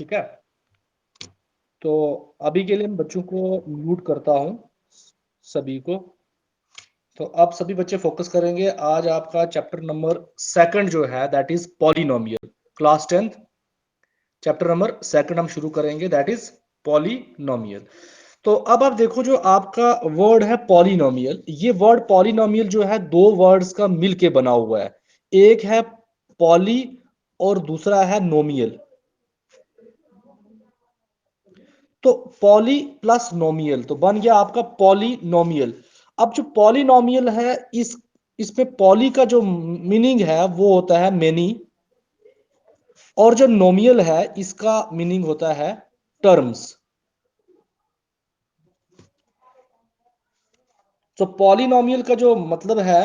ठीक है। तो अभी के लिए मैं बच्चों को म्यूट करता हूं सभी को। तो अब सभी बच्चे फोकस करेंगे। आज आपका चैप्टर नंबर सेकंड जो है that is polynomial. Class 10th chapter number second हम शुरू करेंगे, दैट इज पॉलिनोमियल। तो अब आप देखो, जो आपका वर्ड है पॉलिनोमियल, ये वर्ड पॉलिनोमियल जो है दो वर्ड्स का मिलके बना हुआ है। एक है पॉली और दूसरा है नोमियल। तो पॉली प्लस नोमियल तो बन गया आपका पॉलिनोमियल। अब जो पॉलिनोमियल है, इसमें पॉली का जो मीनिंग है वो होता है मेनी, और जो नोमियल है इसका मीनिंग होता है टर्म्स। तो पॉलिनोमियल का जो मतलब है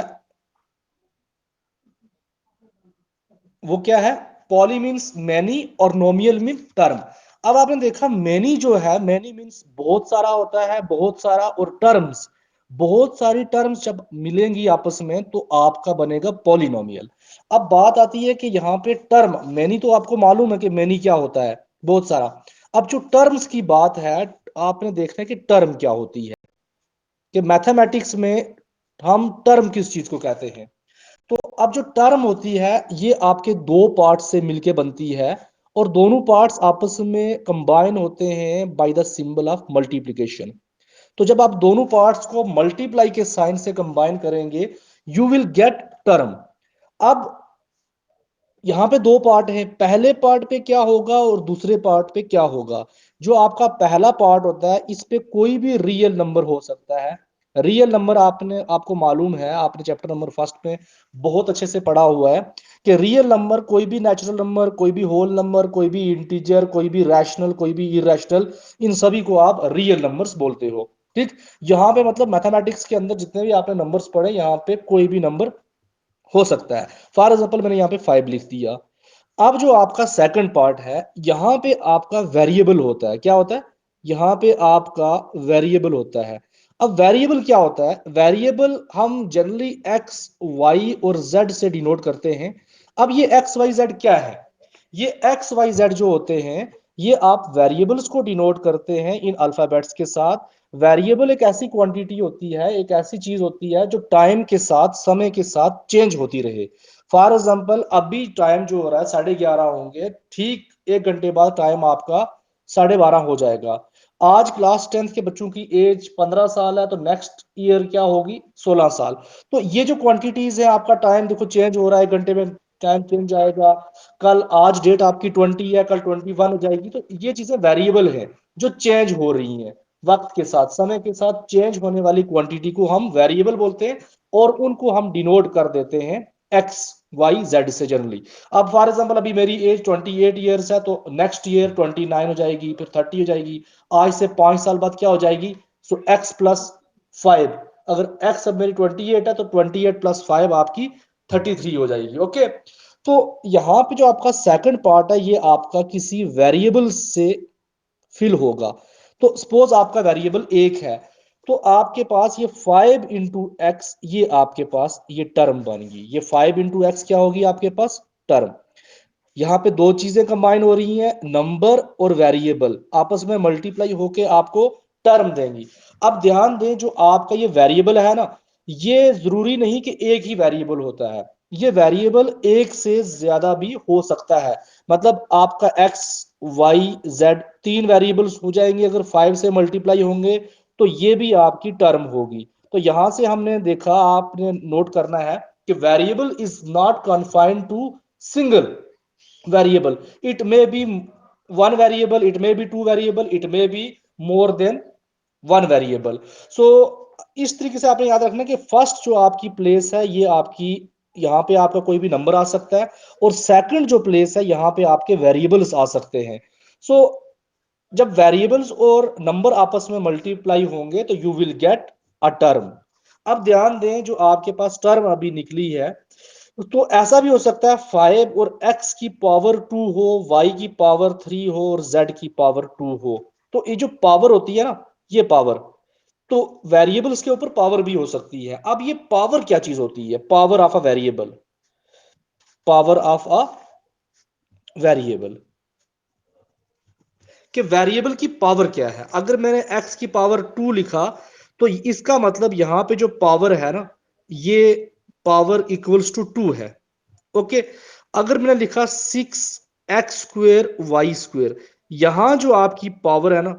वो क्या है? पॉली मीन्स मैनी और नोमियल मीन टर्म। अब आपने देखा मैनी जो है, मैनी मीन्स बहुत सारा होता है, बहुत सारा, और टर्म्स, बहुत सारी टर्म्स जब मिलेंगी आपस में तो आपका बनेगा पॉलिनोमियल। अब बात आती है कि यहाँ पे टर्म, मैनी तो आपको मालूम है कि मैनी क्या होता है, बहुत सारा। अब जो टर्म्स की बात है, आपने देखना है कि टर्म क्या होती है, कि मैथमेटिक्स में हम टर्म किस चीज को कहते हैं। तो अब जो टर्म होती है ये आपके दो पार्ट्स से मिलके बनती है, और दोनों पार्ट्स आपस में कंबाइन होते हैं by the symbol of multiplication. तो जब आप दोनों पार्ट्स को मल्टीप्लाई के साइन से कंबाइन करेंगे, यू विल गेट टर्म। अब यहां पे दो पार्ट हैं, पहले पार्ट पे क्या होगा और दूसरे पार्ट पे क्या होगा। जो आपका पहला पार्ट होता है इस पे कोई भी रियल नंबर हो सकता है। रियल नंबर आपको मालूम है, आपने चैप्टर नंबर फर्स्ट में बहुत अच्छे से पढ़ा हुआ है कि रियल नंबर कोई भी नेचुरल नंबर, कोई भी होल नंबर, कोई भी इंटीजर, कोई भी रैशनल, कोई भी इरेशनल, इन सभी को आप रियल नंबर्स बोलते हो। ठीक। यहाँ पे मतलब मैथमेटिक्स के अंदर जितने भी आपने नंबर्स पढ़े, यहाँ पे कोई भी नंबर हो सकता है। फॉर एग्जाम्पल मैंने यहाँ पे 5 लिख दिया। अब जो आपका सेकंड पार्ट है, यहां पे आपका वेरिएबल होता है। क्या होता है? यहां पे आपका वेरिएबल होता है। अब वेरिएबल क्या होता है? वेरिएबल हम जनरली एक्स, वाई और जेड से डिनोट करते हैं। अब ये एक्स वाई जेड क्या है? ये एक्स वाई जेड जो होते हैं, ये आप वेरिएबल्स को डिनोट करते हैं इन अल्फाबेट्स के साथ। वेरिएबल एक ऐसी क्वांटिटी होती है, एक ऐसी चीज होती है जो टाइम के साथ, समय के साथ चेंज होती रहे। फॉर एग्जाम्पल अभी टाइम जो हो रहा है 11:30 होंगे, ठीक 1 घंटे बाद टाइम आपका 12:30 हो जाएगा। आज क्लास 10th के बच्चों की एज 15 साल है, तो नेक्स्ट ईयर क्या होगी? 16 साल। तो ये जो क्वांटिटीज है, आपका टाइम देखो चेंज हो रहा है, 1 घंटे में टाइम चेंज आएगा। कल आज डेट आपकी 20 है, कल 21 हो जाएगी। तो ये चीजें वेरिएबल है जो चेंज हो रही हैं वक्त के साथ, समय के साथ चेंज होने वाली क्वांटिटी को हम वेरिएबल बोलते हैं, और उनको हम डिनोट कर देते हैं एक्स वाई जेड से जनरली। अब फॉर एग्जाम्पल अभी मेरी एज 28 ईयर्स है, तो नेक्स्ट ईयर 29 हो जाएगी, फिर 30 हो जाएगी। आज से 5 साल बाद क्या हो जाएगी? सो x+5। अगर x अब मेरी 28 है तो 28+5 आपकी 33 हो जाएगी। ओके। तो यहां पे जो आपका सेकंड पार्ट है, ये आपका किसी वेरिएबल से फिल होगा। तो सपोज आपका वेरिएबल एक है, तो आपके पास ये 5 × x, ये आपके पास ये टर्म बन गई। ये 5 × x क्या होगी आपके पास? टर्म। यहां पे दो चीजें कंबाइन हो रही हैं, नंबर और वेरिएबल आपस में मल्टीप्लाई होके आपको टर्म देंगी। अब ध्यान दें, जो आपका ये वेरिएबल है ना, ये जरूरी नहीं कि एक ही वेरिएबल होता है। ये वेरिएबल एक से ज्यादा भी हो सकता है। मतलब आपका एक्स, वाई, जेड, 3 वेरिएबल्स हो जाएंगे अगर 5 से मल्टीप्लाई होंगे, तो ये भी आपकी टर्म होगी। तो यहां से हमने देखा, आपने नोट करना है कि variable is not confined to single variable. It may be one variable, it may be two variable, it may be more than one variable. So इस तरीके से आपने याद रखना कि फर्स्ट जो आपकी प्लेस है, ये आपकी, यहाँ पे आपका कोई भी नंबर आ सकता है, और सेकंड जो प्लेस है यहाँ पे आपके वेरिएबल्स आ सकते हैं। सो जब वेरिएबल्स और नंबर आपस में मल्टीप्लाई होंगे तो you will get a term. अब ध्यान दें, जो आपके पास टर्म अभी निकली है, तो ऐसा भी हो सकता है 5 और x की पावर 2 हो, y की पावर 3 हो और z की पावर 2 हो। तो ये जो पावर होती है ना, ये पावर, तो वेरिएबल्स के ऊपर पावर भी हो सकती है। अब ये पावर क्या चीज होती है? Power of a variable, power of a variable. कि वेरिएबल की पावर क्या है। अगर मैंने x की पावर 2 लिखा तो इसका मतलब यहां पे जो पावर है ना, ये पावर इक्वल्स टू 2 है। ओके, अगर मैंने लिखा 6x² y², यहां जो आपकी पावर है ना,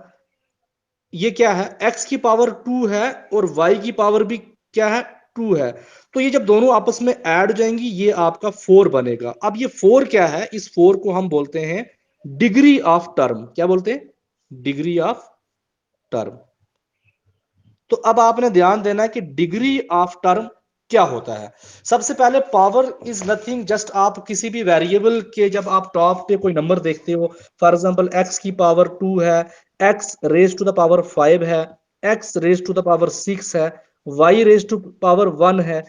ये क्या है, x की पावर 2 है और y की पावर भी क्या है, 2 है। तो ये जब दोनों आपस में ऐड हो जाएंगी ये आपका 4 बनेगा। अब ये 4 क्या है, इस 4 को हम बोलते हैं डिग्री ऑफ टर्म। क्या बोलते हैं, डिग्री ऑफ टर्म। तो अब आपने ध्यान देना है कि डिग्री ऑफ टर्म क्या होता है। सबसे पहले पावर इज नथिंग, जस्ट आप किसी भी वेरिएबल के जब आप टॉप पे कोई नंबर देखते हो, फॉर एग्जांपल x की पावर 2 है, x raise to the power 5 है, x raise to the power 6 है, y रेज टू पावर 1 है,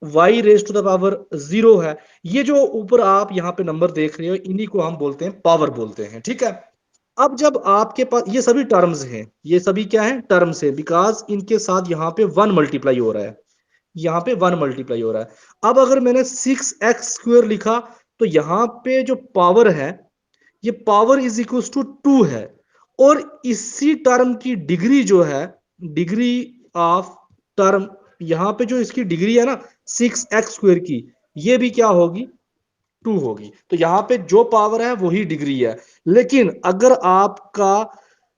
y raise to the power 0 है। ये जो ऊपर आप यहाँ पे नंबर देख रहे हो इन्हीं को हम बोलते हैं पावर बोलते हैं, ठीक है। अब जब आपके पास ये सभी टर्म्स हैं, ये सभी क्या है, टर्म्स है, बिकॉज इनके साथ यहाँ पे 1 मल्टीप्लाई हो रहा है, यहाँ पे 1 मल्टीप्लाई हो रहा है। अब अगर मैंने 6x² लिखा तो यहाँ पे जो पावर है, ये पावर इज इक्वल टू 2 है, और इसी टर्म की डिग्री जो है, डिग्री ऑफ टर्म, यहाँ पे जो इसकी डिग्री है ना 6x² की, ये भी क्या होगी, 2 होगी। तो यहां पे जो पावर है वही डिग्री है। लेकिन अगर आपका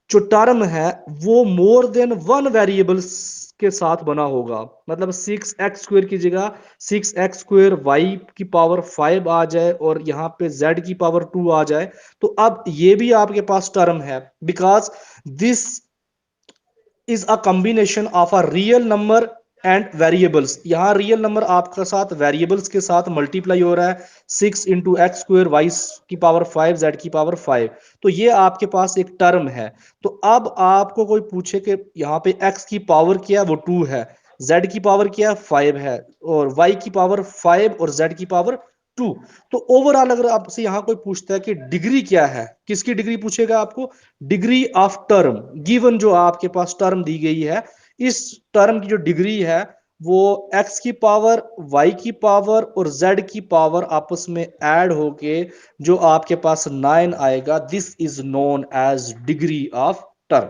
जो टर्म है वो मोर देन 1 वेरिएबल्स के साथ बना होगा, मतलब 6x² की जगह 6x² y की पावर 5 आ जाए और यहां पे z की पावर 2 आ जाए, तो अब ये भी आपके पास टर्म है, because this is a combination of a real number and variables. यहां रियल नंबर आपका साथ वेरिएबल्स के साथ मल्टीप्लाई हो रहा है, 6 × x² y की पावर 5 z की पावर 5। तो ये आपके पास एक टर्म है। तो अब आपको कोई पूछे कि यहाँ पे x की पावर क्या है, वो 2 है, z की पावर क्या है, 5 है, और y की पावर 5 और z की पावर 2। तो ओवरऑल अगर आपसे यहां कोई पूछता है कि डिग्री क्या है, किसकी डिग्री पूछेगा आपको, डिग्री ऑफ टर्म। गिवन जो आपके पास टर्म दी गई है, इस टर्म की जो डिग्री है वो x की पावर, y की पावर और z की पावर आपस में ऐड होके जो आपके पास 9 आएगा, this is known as degree of term.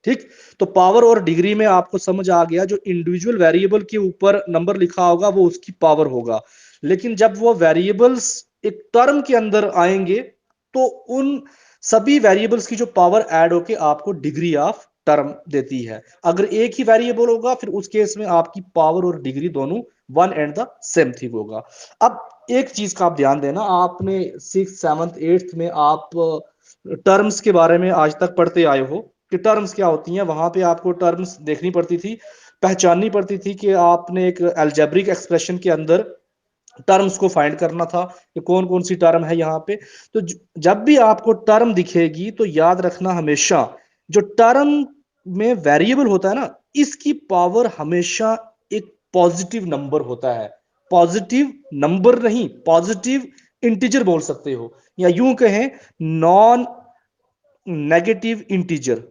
ठीक, तो पावर और डिग्री में आपको समझ आ गया, जो इंडिविजुअल वेरिएबल के ऊपर नंबर लिखा होगा वो उसकी पावर होगा, लेकिन जब वो वेरिएबल्स एक टर्म के अंदर आएंगे तो उन सभी वेरिएबल्स की जो पावर ऐड होके आपको डिग्री ऑफ टर्म देती है। अगर एक ही वेरिएबल होगा फिर उस केस में आपकी पावर और डिग्री दोनों one and the same thing होगा। अब एक चीज का आप ध्यान देना, आपने 6th 7th 8th में आप टर्म्स के बारे में आज तक पढ़ते आए हो कि टर्म्स क्या होती हैं, वहां पे आपको टर्म्स देखनी पड़ती थी, पहचाननी पड़ती थी कि आपने एक अलजेब्रिक एक्सप्रेशन के अंदर टर्म्स को फाइंड करना था कि कौन कौन सी टर्म है यहाँ पे। तो जब भी आपको टर्म दिखेगी तो याद रखना हमेशा, जो टर्म में वेरिएबल होता है ना, इसकी पावर हमेशा एक पॉजिटिव नंबर होता है। पॉजिटिव नंबर नहीं, पॉजिटिव इंटीजर बोल सकते हो, या यूं कहें non negative integer.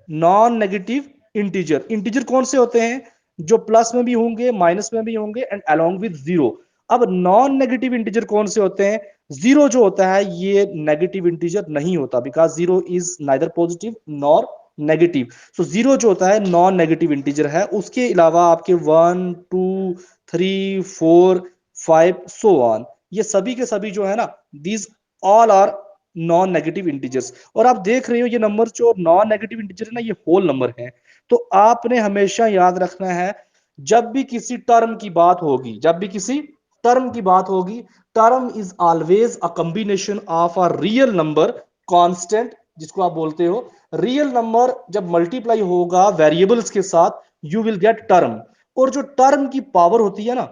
Non negative integer, integer कौन से होते हैं, जो प्लस में भी होंगे, माइनस में भी होंगे एंड अलोंग विद जीरो। अब नॉन नेगेटिव इंटीजर कौन से होते हैं, जीरो जो होता है ये नेगेटिव इंटीजर नहीं होता, because zero is neither positive nor negative. So zero जो होता है नॉन नेगेटिव इंटीजर है। उसके अलावा आपके 1 2 3 4 5 सो ऑन, ये सभी के सभी जो है ना, these all are non negative integers. और आप देख रहे हो ये नंबर जो नॉन नेगेटिव इंटीजर है ना, ये होल नंबर है। तो आपने हमेशा याद रखना है, जब भी किसी टर्म की बात होगी, जब भी किसी टर्म की बात होगी, term is always a combination of a real number constant, जिसको आप बोलते हो रियल नंबर, जब मल्टीप्लाई होगा वेरिएबल्स के साथ यू विल गेट टर्म। और जो टर्म की पावर होती है ना,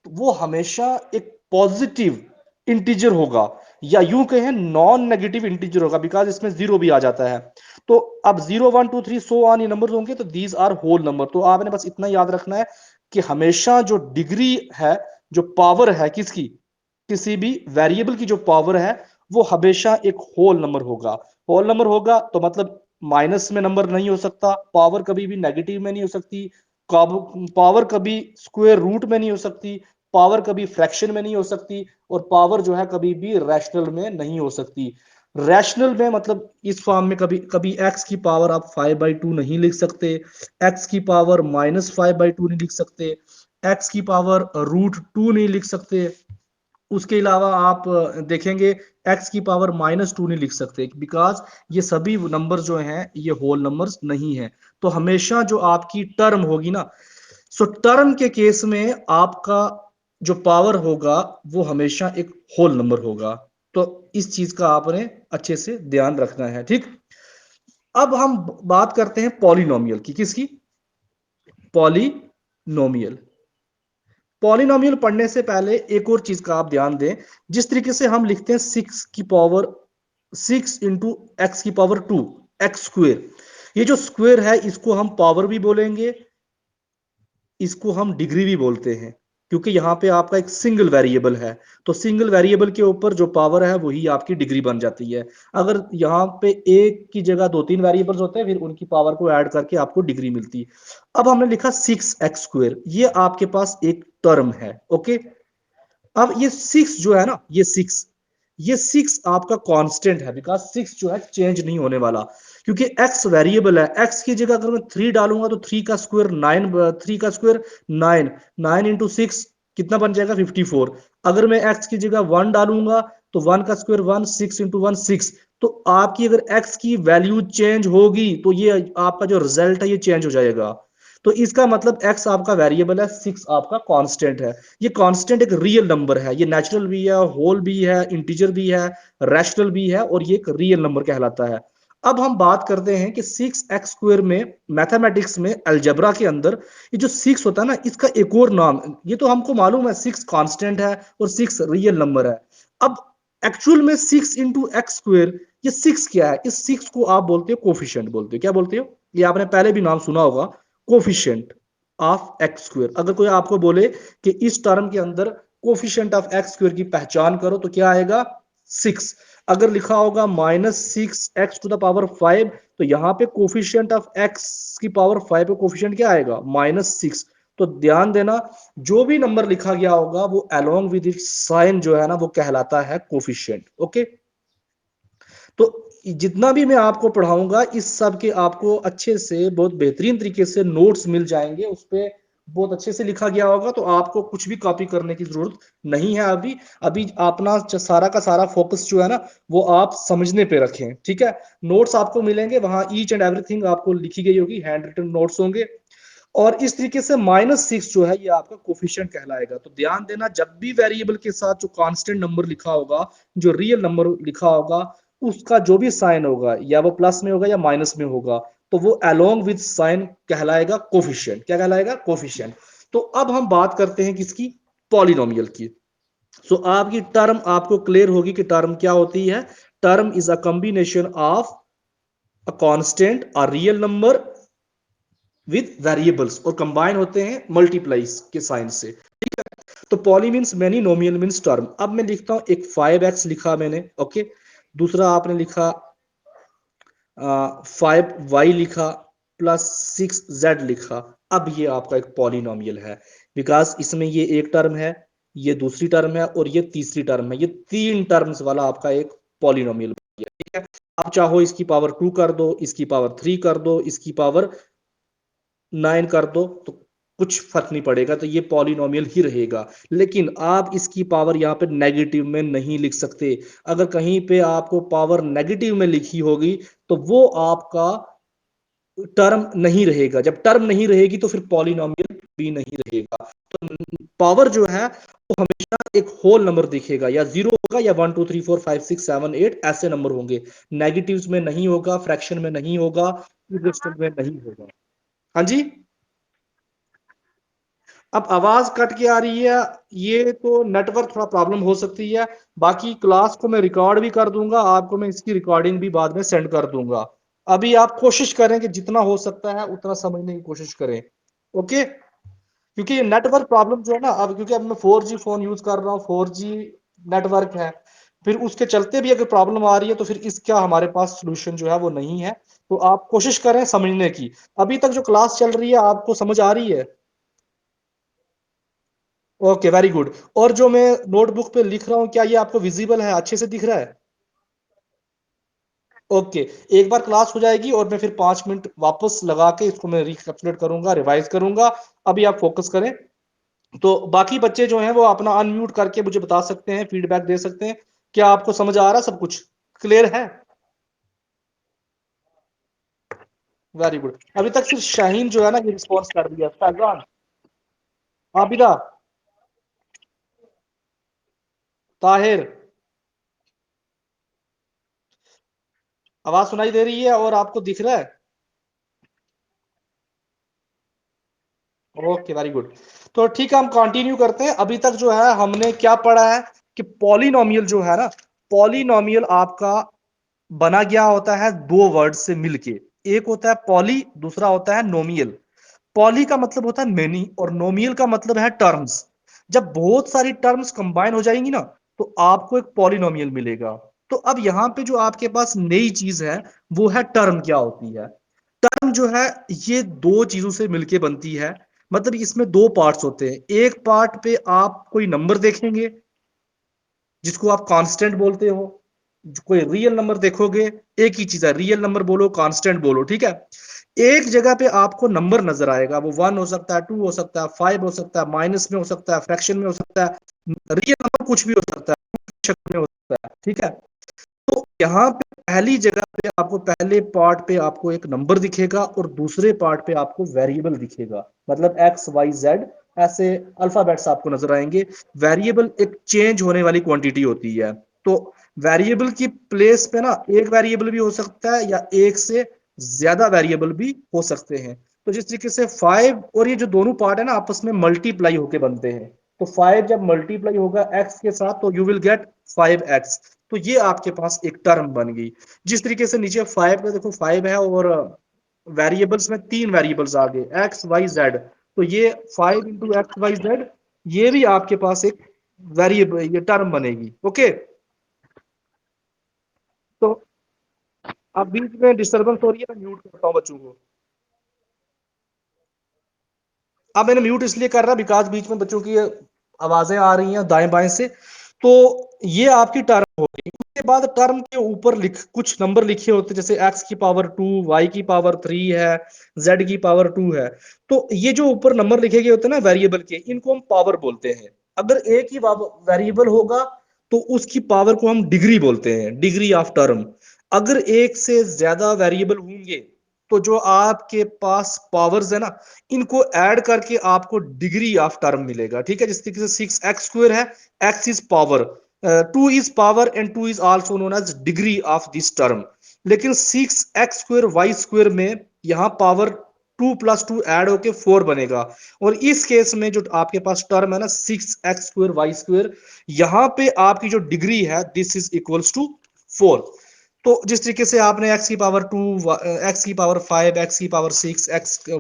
वो हमेशा एक पॉजिटिव इंटीजर होगा, या यूं कहें नॉन नेगेटिव इंटीजर होगा, बिकॉज इसमें जीरो भी आ जाता है। तो अब 0 1 2 3 सो ऑन ये नंबर होंगे, तो दीज आर होल नंबर। तो आपने बस इतना याद रखना है कि हमेशा जो डिग्री है, जो पावर है किसकी, किसी भी वेरिएबल की जो पावर है, वो हमेशा एक होल नंबर होगा। होल नंबर होगा तो मतलब माइनस में नंबर नहीं हो सकता, पावर कभी भी नेगेटिव में नहीं हो सकती, पावर कभी स्क्वायर रूट में नहीं हो सकती, पावर कभी फ्रैक्शन में नहीं हो सकती, और पावर जो है कभी भी रैशनल में नहीं हो सकती। रैशनल में मतलब इस फॉर्म में कभी कभी x की पावर आप 5/2 नहीं लिख सकते, x की पावर -5/2 नहीं लिख सकते, x की पावर √2 नहीं लिख सकते। उसके अलावा आप देखेंगे x की पावर -2 नहीं लिख सकते, बिकॉज ये सभी नंबर जो हैं ये होल नंबर्स नहीं है। तो हमेशा जो आपकी टर्म होगी ना, सो टर्म के केस में आपका जो पावर होगा वो हमेशा एक होल नंबर होगा। तो इस चीज का आपने अच्छे से ध्यान रखना है, ठीक। अब हम बात करते हैं पॉलिनोमियल की। किसकी? पॉलिनोमियल। पॉलिनोमियल पढ़ने से पहले एक और चीज का आप ध्यान दें। जिस तरीके से हम लिखते हैं 6 × x⁴ एक्स स्क्वेयर, ये जो स्क्वेयर है इसको हम पावर भी बोलेंगे, इसको हम डिग्री भी बोलते हैं, क्योंकि यहाँ पे आपका एक सिंगल वेरिएबल है। तो सिंगल वेरिएबल के ऊपर जो पावर है वही आपकी डिग्री बन जाती है। अगर यहाँ पे एक की जगह 2-3 वेरिएबल्स होते हैं फिर उनकी पावर को ऐड करके आपको डिग्री मिलती है। अब हमने लिखा 6x², ये आपके पास एक टर्म है, ओके। अब ये 6 जो है ना, ये 6 आपका कांस्टेंट है, बिकॉज 6 जो है चेंज नहीं होने वाला, क्योंकि x वेरिएबल है। x की जगह अगर मैं 3 डालूंगा तो 3 का स्क्वायर 9, 3 का स्क्वायर 9, 9 इंटू 6 कितना बन जाएगा? 54। अगर मैं x की जगह 1 डालूंगा तो 1 का स्क्वायर 1, 6 इंटू 1 6। तो आपकी अगर x की वैल्यू चेंज होगी तो ये आपका जो रिजल्ट है ये चेंज हो जाएगा। तो इसका मतलब x आपका वेरिएबल है, 6 आपका कांस्टेंट है। ये कांस्टेंट एक रियल नंबर है, ये नेचुरल भी है, होल भी है, इंटीजर भी है, रैशनल भी है, और ये एक रियल नंबर कहलाता है। अब हम बात करते हैं कि 6x² में मैथमेटिक्स में अलजेब्रा के अंदर ये जो 6 होता है ना, इसका एक और नाम, ये तो हमको मालूम है 6 कांस्टेंट है और 6 रियल नंबर है। अब एक्चुअल में 6 × x², ये 6 क्या है? इस 6 को आप बोलते हो कोफिशिएंट बोलते हो। क्या बोलते हो? ये आपने पहले भी नाम सुना होगा, कोफिशिएंट ऑफ x²। अगर कोई आपको बोले कि इस टर्म के अंदर कोफिशिएंट ऑफ x² की पहचान करो तो क्या आएगा? 6। अगर लिखा होगा -6x⁵ तो यहां पे कोफिशिएंट ऑफ x की पावर 5 पे कोफिशिएंट क्या आएगा? -6। तो ध्यान देना, जो भी नंबर लिखा गया होगा वो अलोंग विद इट्स साइन जो है ना वो कहलाता है कोफिशिएंट, ओके। तो जितना भी मैं आपको पढ़ाऊंगा इस सब के आपको अच्छे से बहुत बेहतरीन तरीके से नोट्स मिल जाएंगे, उस पर बहुत अच्छे से लिखा गया होगा, तो आपको कुछ भी कॉपी करने की जरूरत नहीं है। अभी अभी अपना सारा का सारा फोकस जो है ना वो आप समझने पे रखें, ठीक है। नोट्स आपको मिलेंगे वहां, ईच एंड एवरीथिंग आपको लिखी गई होगी, हैंड रिटन नोट्स होंगे। और इस तरीके से -6 जो है ये आपका कोफिशिएंट कहलाएगा। तो ध्यान देना, जब भी वेरिएबल के साथ जो कांस्टेंट नंबर लिखा होगा, जो रियल नंबर लिखा होगा, उसका जो भी साइन होगा या वो प्लस में होगा या माइनस में होगा, तो वो अलोंग विद साइन कहलाएगा कोफिशिएंट। क्या कहलाएगा? कोफिशिएंट। तो अब हम बात करते हैं किसकी? पॉलिनोमियल की। सो आपकी टर्म आपको क्लियर होगी कि टर्म क्या होती है। Term is a combination of a constant, a real number with variables, और कंबाइन होते हैं मल्टीप्लाइज के साइन से। तो poly means many, नोमियल means term. अब मैं लिखता हूं, एक 5x लिखा मैंने, ओके। दूसरा आपने लिखा 5y लिखा, +6z लिखा। अब ये आपका एक पॉलिनोमियल है, बिकॉज इसमें ये एक टर्म है, ये दूसरी टर्म है और ये तीसरी टर्म है। ये 3 टर्म्स वाला आपका एक पॉलिनोमियल बन गया, ठीक है। आप चाहो इसकी पावर 2 कर दो, इसकी पावर 3 कर दो, इसकी पावर 9 कर दो, तो कुछ फर्क नहीं पड़ेगा, तो ये पॉलिनोमियल ही रहेगा। लेकिन आप इसकी पावर यहाँ पे नेगेटिव में नहीं लिख सकते। अगर कहीं पे आपको पावर नेगेटिव में लिखी होगी तो वो आपका टर्म नहीं रहेगा। जब टर्म नहीं रहेगी तो फिर पॉलिनोमियल भी नहीं रहेगा। तो पावर जो है वो हमेशा एक होल नंबर दिखेगा, या जीरो होगा या 1 2 3 4 5 6 7 8 ऐसे नंबर होंगे। नेगेटिव्स में नहीं होगा, फ्रैक्शन में नहीं होगा, इक्वेशन में नहीं होगा। हाँ जी। अब आवाज कट के आ रही है, ये तो नेटवर्क थोड़ा प्रॉब्लम हो सकती है। बाकी क्लास को मैं रिकॉर्ड भी कर दूंगा, आपको मैं इसकी रिकॉर्डिंग भी बाद में सेंड कर दूंगा। अभी आप कोशिश करें कि जितना हो सकता है उतना समझने की कोशिश करें, ओके। क्योंकि ये नेटवर्क प्रॉब्लम जो है ना, अब क्योंकि अब मैं 4G फोन यूज कर रहा हूँ, 4G नेटवर्क है, फिर उसके चलते भी अगर प्रॉब्लम आ रही है तो फिर इसका हमारे पास सोल्यूशन जो है वो नहीं है। तो आप कोशिश करें समझने की। अभी तक जो क्लास चल रही है आपको समझ आ रही है? Okay, very good. और जो मैं नोटबुक पे लिख रहा हूँ क्या ये आपको विजिबल है, अच्छे से दिख रहा है? ओके, एक बार क्लास हो जाएगी और मैं फिर 5 मिनट वापस लगा के इसको मैं रिकैप्चुलेट करूंगा, रिवाइज करूंगा। अभी आप फोकस करें। तो बाकी बच्चे जो हैं वो अपना अनम्यूट करके मुझे बता सकते हैं, फीडबैक दे सकते हैं। क्या आपको समझ आ रहा है, सब कुछ क्लियर है? Very good. अभी तक सिर्फ शाहीन जो है ना ये रिस्पॉन्स कर दिया। फैजान, आबिदा, ताहिर, आवाज सुनाई दे रही है और आपको दिख रहा है? Okay, very good. तो ठीक है, हम कंटिन्यू करते हैं। अभी तक जो है हमने क्या पढ़ा है कि पॉलिनोमियल जो है ना, पॉलिनोमियल आपका बना गया होता है दो वर्ड से मिलके। एक होता है पॉली, दूसरा होता है नोमियल। पॉली का मतलब होता है मेनी और नोमियल का मतलब है टर्म्स। जब बहुत सारी टर्म्स कंबाइन हो जाएंगी ना तो आपको एक पॉलिनोमियल मिलेगा। तो अब यहां पे जो आपके पास नई चीज है वो है टर्म। क्या होती है टर्म? जो है ये दो चीजों से मिलके बनती है। मतलब इसमें दो पार्ट्स होते हैं। एक पार्ट पे आप कोई नंबर देखेंगे जिसको आप कांस्टेंट बोलते हो। कोई रियल नंबर देखोगे, एक ही चीज है, रियल नंबर बोलो कांस्टेंट बोलो, ठीक है। एक जगह पे आपको नंबर नजर आएगा, वो 1 हो सकता है, 2 हो सकता है, 5 हो सकता है, माइनस में हो सकता है, फ्रैक्शन में हो सकता है, रियल नंबर कुछ भी हो सकता है, शक्ल में हो सकता है, ठीक है। तो यहाँ पे पहली जगह पे आपको, पहले पार्ट पे आपको एक नंबर दिखेगा और दूसरे पार्ट पे आपको वेरिएबल दिखेगा। मतलब एक्स वाई जेड ऐसे अल्फाबेट्स आपको नजर आएंगे। वेरिएबल एक चेंज होने वाली क्वांटिटी होती है। तो वेरिएबल की प्लेस पे ना एक वेरिएबल भी हो सकता है या एक से ज्यादा वेरिएबल भी हो सकते हैं। तो जिस तरीके से 5 और ये जो दोनों पार्ट है ना आपस में मल्टीप्लाई होके बनते हैं। तो 5 जब मल्टीप्लाई होगा एक्स के साथ तो यू विल गेट 5x। तो ये आपके पास एक टर्म बन गई। जिस तरीके से नीचे 5 का देखो 5 है और वेरिएबल्स में तीन वेरिएबल्स आ गए एक्स वाई जेड। तो ये 5 × x y z, ये भी आपके पास एक वेरिएबल, ये टर्म बनेगी। ओके। तो अब बीच में डिस्टर्बेंस हो रही है, मैं म्यूट करता हूँ बच्चों को। अब मैंने म्यूट इसलिए कर रहा बिकॉज बीच में बच्चों की आवाजें आ रही हैं दाएं बाएं से। तो ये आपकी टर्म हो गई। उसके बाद टर्म के ऊपर कुछ नंबर लिखे होते हैं, जैसे x⁻², y⁻3 है, z⁻2 है। तो ये जो ऊपर नंबर लिखे गए होते हैं ना वेरिएबल के, इनको हम पावर बोलते हैं। अगर एक ही वेरिएबल होगा तो उसकी पावर को हम डिग्री बोलते हैं, डिग्री ऑफ टर्म। अगर एक से ज्यादा वेरिएबल होंगे तो जो आपके पास पावर्स है ना, इनको ऐड करके आपको डिग्री ऑफ टर्म मिलेगा, ठीक है। जिस तरीके से 6x² है, x is power, 2 is power and 2 is also known as degree of this term. लेकिन 6x²y² में यहां पावर 2 + 2 ऐड होके 4 बनेगा। और इस केस में जो आपके पास टर्म है ना 6x²y², यहां पे आपकी जो डिग्री है दिस इज इक्वल्स टू 4। तो जिस तरीके से आपने x⁻2, x⁻5, x⁻6,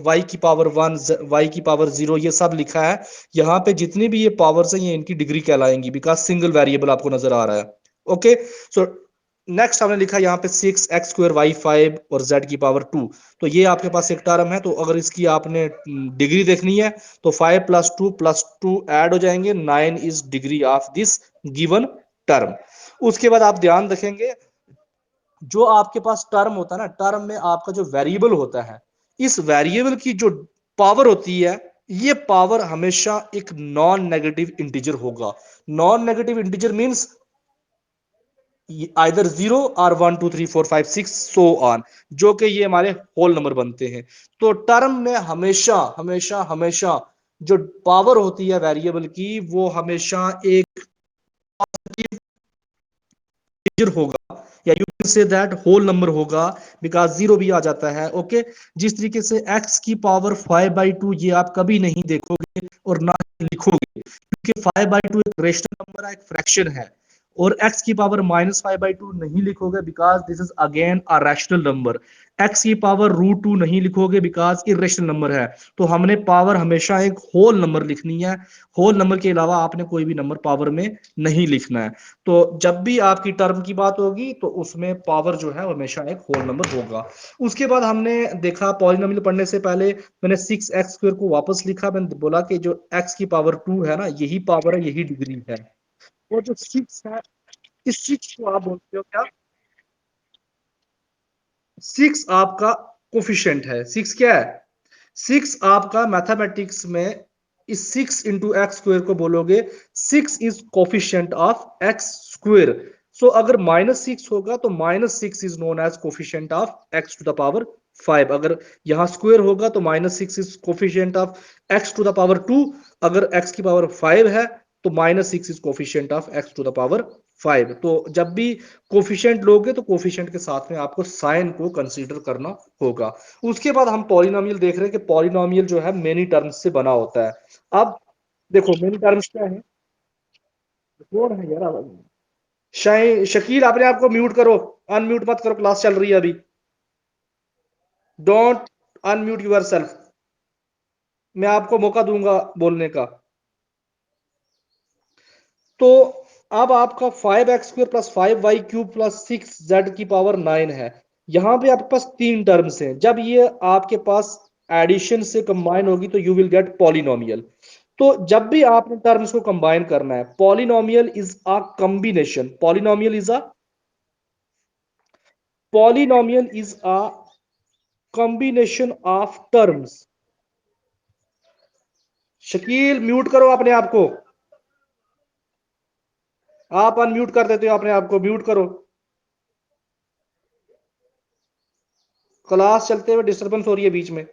y⁻1, y⁻0 ये सब लिखा है। यहाँ पे जितनी भी ये पावर्स हैं ये इनकी डिग्री कहलाएंगी बिकॉज सिंगल वेरिएबल आपको नजर आ रहा है। ओके। सो नेक्स्ट हमने लिखा यहाँ पे 6x² y5 और z⁻2। तो ये आपके पास एक टर्म है। तो अगर इसकी आपने डिग्री देखनी है तो 5 + 2 + 2 ऐड हो जाएंगे, 9 is degree of this given term. उसके बाद आप ध्यान रखेंगे जो आपके पास टर्म होता है ना, टर्म में आपका जो वेरिएबल होता है, इस वेरिएबल की जो पावर होती है, ये पावर हमेशा एक नॉन नेगेटिव इंटीजर होगा। Non negative integer means either 0 और 1 2 3 4 5 6 सो ऑन, जो कि ये हमारे होल नंबर बनते हैं। तो टर्म में हमेशा हमेशा हमेशा जो पावर होती है वेरिएबल की वो हमेशा एक इंटीजर होगा, या you can say that whole number होगा बिकॉज जीरो भी आ जाता है। ओके। जिस तरीके से x⁻5/2 ये आप कभी नहीं देखोगे और ना लिखोगे क्योंकि 5/2 एक रेशनल नंबर है, एक फ्रैक्शन है। और x⁻−5/2 नहीं लिखोगे because this is again a rational number. x⁻√2 नहीं लिखोगे बिकॉज इरेशनल नंबर है। तो हमने पावर हमेशा एक होल नंबर लिखनी है। होल नंबर के अलावा आपने कोई भी नंबर पावर में नहीं लिखना है। तो जब भी आपकी टर्म की बात होगी तो उसमें पावर जो है हमेशा एक होल नंबर होगा। उसके बाद हमने देखा पॉलिनोमियल पढ़ने से पहले मैंने 6x² को वापस लिखा। मैंने बोला कि जो x⁻2 है ना यही पावर है, यही डिग्री है। और जो 6 है, इस 6 को आप बोलते हो क्या? 6 आपका कोफिशिएंट है। 6 क्या है? 6 आपका मैथमेटिक्स में इस 6 इंटू एक्स स्क्वेयर को बोलोगे 6 is coefficient of x square. So अगर -6 होगा तो -6 is known as coefficient of x to the power 5। अगर यहां स्क्वेयर होगा तो -6 is coefficient of x to the power 2। अगर एक्स की पावर 5 है तो -6 is coefficient of x to the power 5। तो जब भी कोफिशिएंट लोगे तो कोफिशिएंट के साथ में आपको साइन को कंसीडर करना होगा। उसके बाद हम पॉलिनोमियल देख रहे हैं कि पॉलिनोमियल जो है मेनी टर्म्स से बना होता है। अब देखो मेनी टर्म्स क्या है। कौन है यार? शकील अपने आप को म्यूट करो, अनम्यूट मत करो, क्लास चल रही है अभी। Don't unmute yourself. मैं आपको मौका दूंगा बोलने का। तो अब आपका 5x² plus 5y³ plus 6z की पावर 9 है। यहां पे आपके पास तीन टर्म्स हैं। जब ये आपके पास एडिशन से कंबाइन होगी तो यू विल गेट पॉलिनोमियल। तो जब भी आपने टर्म्स को कंबाइन करना है, polynomial is a combination. Polynomial is a combination of terms. Shakeel mute करो अपने आप को। आप अनम्यूट कर देते हो अपने आप को, म्यूट करो। क्लास चलते हुए डिस्टरबेंस हो रही है बीच में।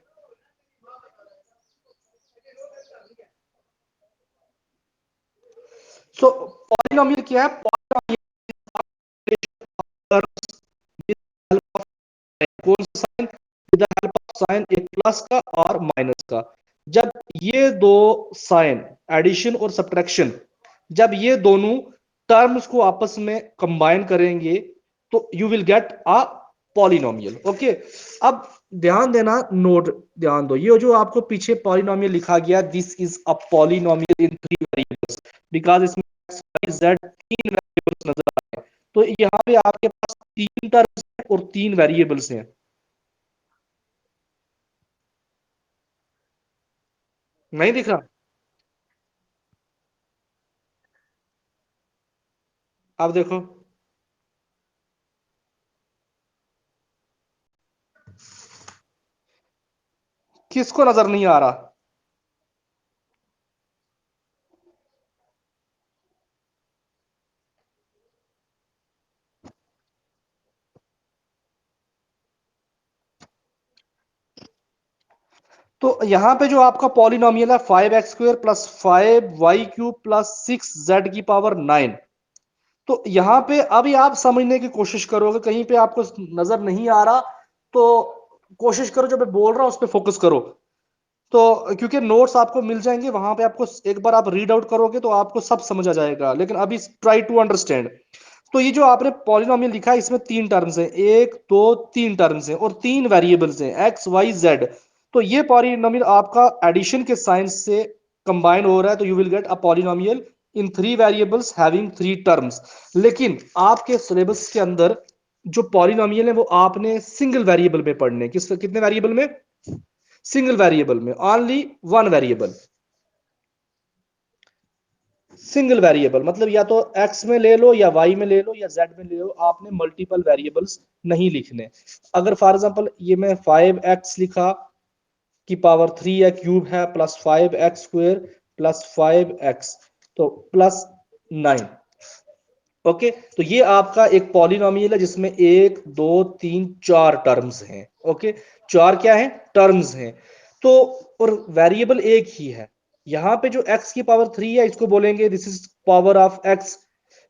सो पॉलिनोमियल क्या है? पॉलिनोमियल कौन सा sign? With the help of sign, एक प्लस का और माइनस का। जब ये दो साइन एडिशन और सब्ट्रैक्शन, जब ये दोनों टर्म्स को आपस में कंबाइन करेंगे तो you will get a polynomial. Okay, अब ध्यान देना, नोट ध्यान दो, ये जो आपको पीछे पॉलिनोमियल लिखा गया, this is a polynomial in 3 variables because इसमें x, y, z तीन वेरिएबल्स नजर आ रहे हैं। तो यहाँ पे आपके पास तीन टर्म्स हैं और तीन वेरिएबल्स हैं। नहीं दिख रहा? अब देखो, किसको नजर नहीं आ रहा? तो यहां पे जो आपका पॉलिनोमियल है 5x² plus 5y³ plus 6z की पावर 9। तो यहां पे अभी आप समझने की कोशिश करोगे, कहीं पे आपको नजर नहीं आ रहा तो कोशिश करो, जो मैं बोल रहा हूं उस पर फोकस करो। तो क्योंकि नोट्स आपको मिल जाएंगे वहां पे, आपको एक बार आप रीड आउट करोगे तो आपको सब समझ आ जाएगा, लेकिन अभी ट्राई टू अंडरस्टैंड। तो ये जो आपने पॉलिनोमियल लिखा है इसमें तीन टर्म्स हैं, एक दो तीन टर्म्स हैं और तीन वेरिएबल्स हैं एक्स वाई जेड। तो ये पॉलिनोमियल आपका एडिशन के साइन से कंबाइन हो रहा है, तो you will get a polynomial in 3 variables having 3 terms. लेकिन आपके सिलेबस के अंदर जो पॉलिनोमियल है वो आपने सिंगल वेरिएबल में पढ़ने, कितने वेरिएबल में? सिंगल वेरिएबल में, only one variable. Single variable मतलब या तो एक्स में ले लो या वाई में ले लो या जेड में ले लो, आपने मल्टीपल वेरिएबल्स नहीं लिखने। अगर फॉर एग्जांपल ये मैं 5x लिखा की पावर 3 या क्यूब है प्लस 5x² प्लस 5x, तो प्लस 9। ओके, तो ये आपका एक पॉलिनोमियल है जिसमें एक दो तीन चार टर्म्स हैं। ओके, चार क्या है? टर्म्स हैं। तो और वेरिएबल एक ही है। यहां पे जो x की पावर 3 है इसको बोलेंगे this is power of x,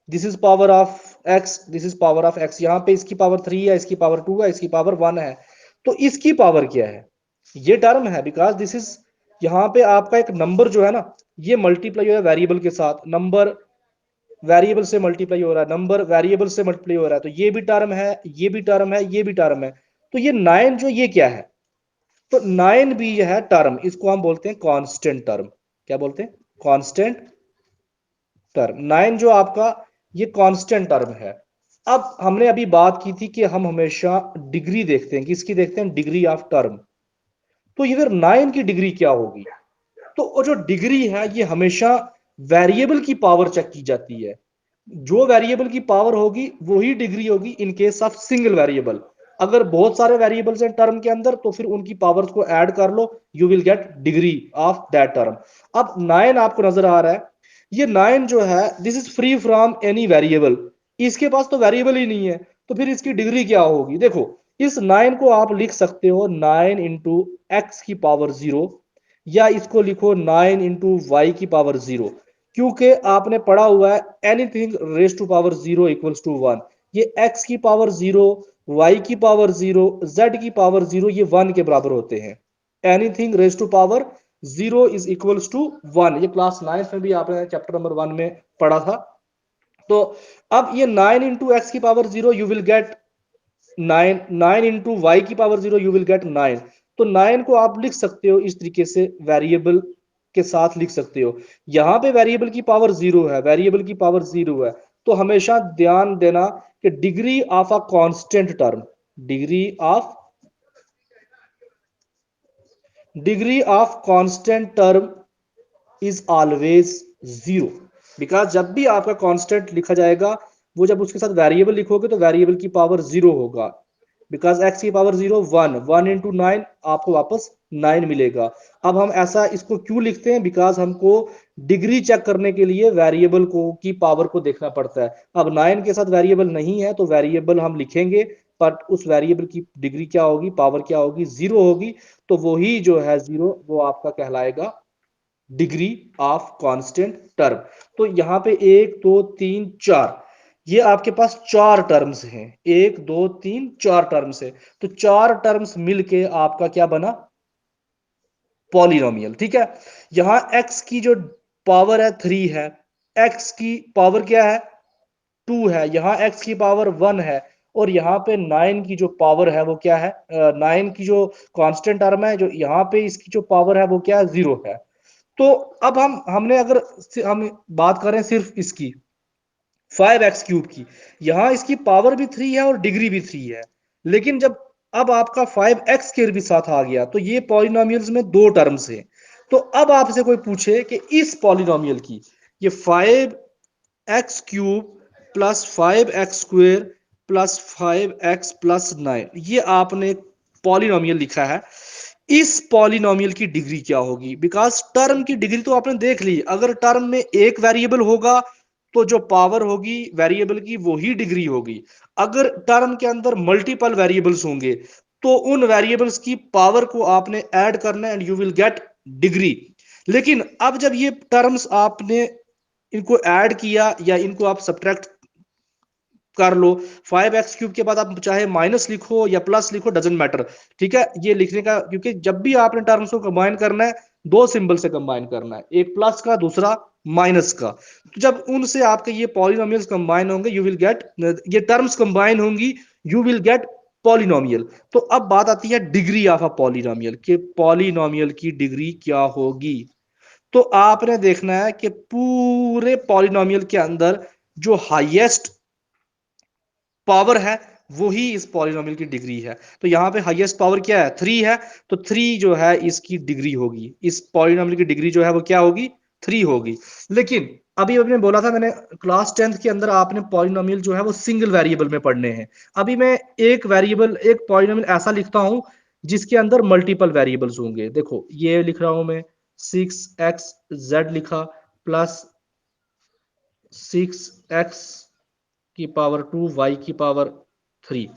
this is power of x, this is power of x। यहां पे इसकी पावर 3 है, इसकी पावर 2 है, इसकी पावर 1 है। तो इसकी पावर क्या है? ये टर्म है, बिकॉज दिस इज, यहां पे आपका एक नंबर जो है ना, ये मल्टीप्लाई हो रहा है वेरिएबल के साथ, नंबर वेरिएबल से मल्टीप्लाई हो रहा है, नंबर वेरिएबल से मल्टीप्लाई हो रहा है, तो ये भी टर्म है, ये भी टर्म है, ये भी टर्म है। तो ये 9 जो ये क्या है? तो 9 भी है टर्म, इसको हम बोलते हैं कांस्टेंट टर्म। क्या बोलते हैं? Constant term. 9 जो आपका ये कांस्टेंट टर्म है। अब हमने अभी बात की थी कि हम हमेशा डिग्री देखते हैं, किसकी देखते हैं? Degree of term. तो ये फिर 9 की डिग्री क्या होगी? तो वो जो डिग्री है ये हमेशा वेरिएबल की पावर चेक की जाती है। जो वेरिएबल की पावर होगी वही डिग्री होगी in case of single variable. अगर बहुत सारे वेरिएबल्स हैं टर्म के अंदर तो फिर उनकी पावर्स को ऐड कर लो, you will get degree of that term. अब 9 आपको नजर आ रहा है, ये 9 जो है this is free from any variable, इसके पास तो वेरिएबल ही नहीं है, तो फिर इसकी डिग्री क्या होगी? देखो इस 9 को आप लिख सकते हो 9 इंटू एक्स की पावर 0, या इसको लिखो 9 इंटू वाई की पावर 0, क्योंकि आपने पढ़ा हुआ है anything raise to power 0 equals to 1। ये x की पावर 0, y की पावर 0, z की पावर 0, ये 1 के बराबर होते हैं। Anything raise to power 0 is equals to 1, ये क्लास 9 में भी आपने चैप्टर नंबर 1 में पढ़ा था। तो अब ये 9 इंटू एक्स की power 0 you will get 9, 9 into y की पावर 0 यू विल गेट 9। तो 9 को आप लिख सकते हो इस तरीके से, वेरिएबल के साथ लिख सकते हो। यहां पे वेरिएबल की पावर 0 है, वेरिएबल की पावर 0 है, तो हमेशा ध्यान देना कि degree of a constant term, degree of degree of constant term is always 0, because जब भी आपका कांस्टेंट लिखा जाएगा, वो जब उसके साथ वेरिएबल लिखोगे तो वेरिएबल की पावर 0 होगा, बिकॉज एक्स की पावर 0 1, 1 इंटू 9 आपको वापस 9 मिलेगा। अब हम ऐसा इसको क्यों लिखते हैं? बिकॉज हमको डिग्री चेक करने के लिए वेरिएबल को की पावर को देखना पड़ता है। अब 9 के साथ वेरिएबल नहीं है तो वेरिएबल हम लिखेंगे, बट उस वेरिएबल की डिग्री क्या होगी, पावर क्या होगी, 0 होगी। तो वही जो है 0 वो आपका कहलाएगा डिग्री ऑफ कांस्टेंट टर्म। तो यहां पे 1 2 3 4, ये आपके पास 4 टर्म्स हैं, 1 2 3 4 टर्म्स है, तो 4 टर्म्स मिलके आपका क्या बना? पॉलिनोमियल। ठीक है, यहां x की जो पावर है 3 है, x की पावर क्या है 2 है, यहाँ x की पावर 1 है, और यहाँ पे 9 की जो पावर है वो क्या है, 9 की जो कांस्टेंट टर्म है, जो यहाँ पे इसकी जो पावर है वो क्या है, 0 है। तो अब हमने अगर हम बात करें सिर्फ इसकी 5x³ की, यहां इसकी पावर भी 3 है और डिग्री भी 3 है, लेकिन जब अब आपका 5x² भी साथ आ गया तो ये पॉलिनोमियल्स में 2 टर्म्स हैं। तो अब आपसे कोई पूछे कि इस पॉलिनोमियल की, ये 5x³ plus 5x² plus 5x plus 9, ये आपने पॉलिनोमियल लिखा है, इस पॉलिनोमियल की डिग्री क्या होगी? बिकॉज टर्म की डिग्री तो आपने देख ली, अगर टर्म में एक वेरिएबल होगा तो जो पावर होगी वेरिएबल की वही डिग्री होगी। अगर टर्म के अंदर मल्टीपल वेरिएबल्स होंगे तो उन वेरिएबल्स की पावर को आपने ऐड करना and you will get degree. लेकिन अब जब ये टर्म्स आपने इनको ऐड किया या इनको आप सब्ट्रैक्ट कर लो, 5x³ के बाद आप चाहे माइनस लिखो या प्लस लिखो, डजेंट मैटर। ठीक है, ये लिखने का, क्योंकि जब भी आपने टर्म्स को कंबाइन करना है 2 सिंबल से कंबाइन करना है, एक प्लस का दूसरा माइनस का। तो जब उनसे आपके ये पॉलिनोमियल्स कंबाइन होंगे यू विल गेट, ये टर्म्स कंबाइन होंगी यू विल गेट पॉलिनोमियल। तो अब बात आती है डिग्री ऑफ अ पॉलिनोमियल, कि पॉलिनोमियल की डिग्री क्या होगी। तो आपने देखना है कि पूरे पॉलिनोमियल के अंदर जो हाईएस्ट पावर है वही इस पॉलिनोमियल की डिग्री है। तो यहां पे हाईएस्ट पावर क्या है, 3 है, तो 3 जो है इसकी डिग्री होगी, इस पॉलिनोमियल की डिग्री जो है वो क्या होगी, 3 होगी। लेकिन अभी आपने बोला था, मैंने क्लास 10th के अंदर आपने पॉलिनोमियल जो है वो सिंगल वेरिएबल में पढ़ने हैं। अभी मैं एक वेरिएबल, एक पॉलिनोमियल ऐसा लिखता हूं जिसके अंदर मल्टीपल वेरिएबल्स होंगे। देखो ये लिख रहा हूं मैं, 6xz लिखा प्लस 6x की पावर 2, वाई की पावर 3।